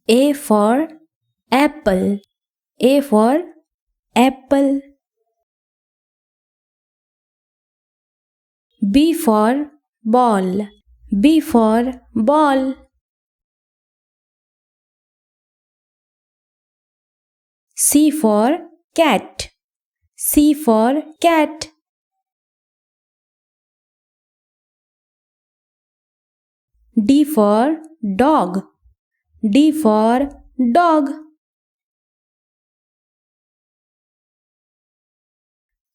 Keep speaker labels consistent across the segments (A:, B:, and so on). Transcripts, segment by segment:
A: A for apple. A for apple. B for ball. B for ball. C for cat. C for cat. D for dog. D for dog.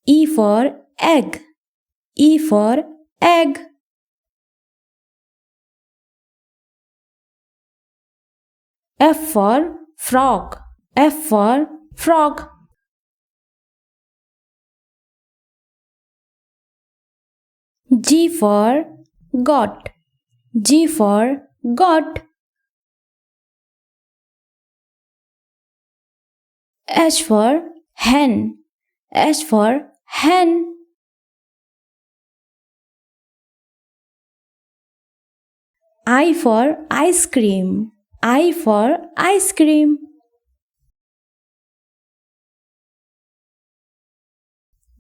A: E for egg. E for egg. F for frog. F for frog. G for goat. G for goat. H for hen. H for hen. I for ice cream. I for ice cream.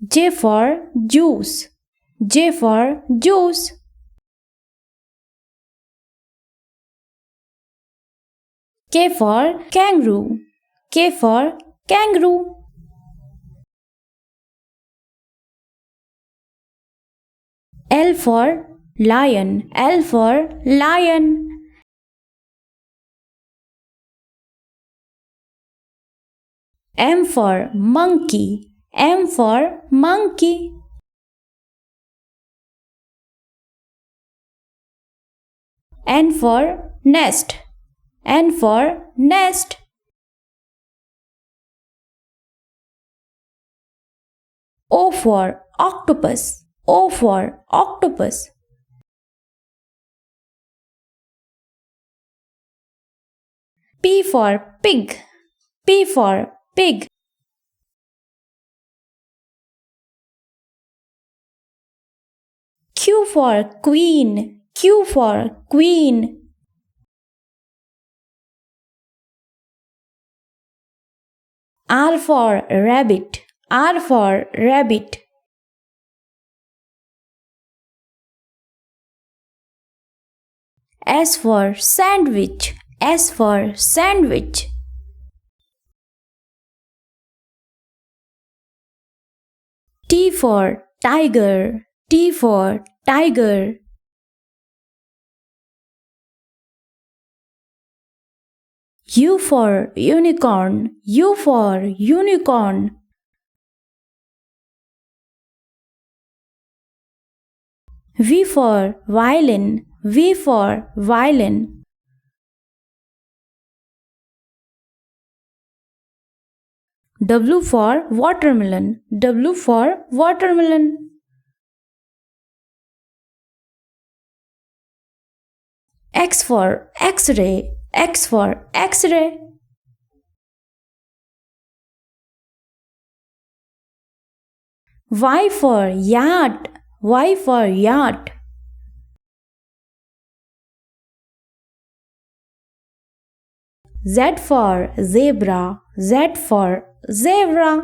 A: J for juice. J for juice. K for kangaroo. K for kangaroo. L for lion. L for lion. M for monkey. M for monkey. N for nest. N for nest. O for octopus. O for octopus. P for pig. P for pig. Q for queen. Q for queen. R for rabbit. R for rabbit. S for sandwich. S for sandwich. T for tiger. T for tiger. U for unicorn. U for unicorn. V for violin. V for violin. W for watermelon. W for watermelon. X for X-ray. X for X-ray. Y for yacht. Y for yacht. Z for zebra. Z for zebra.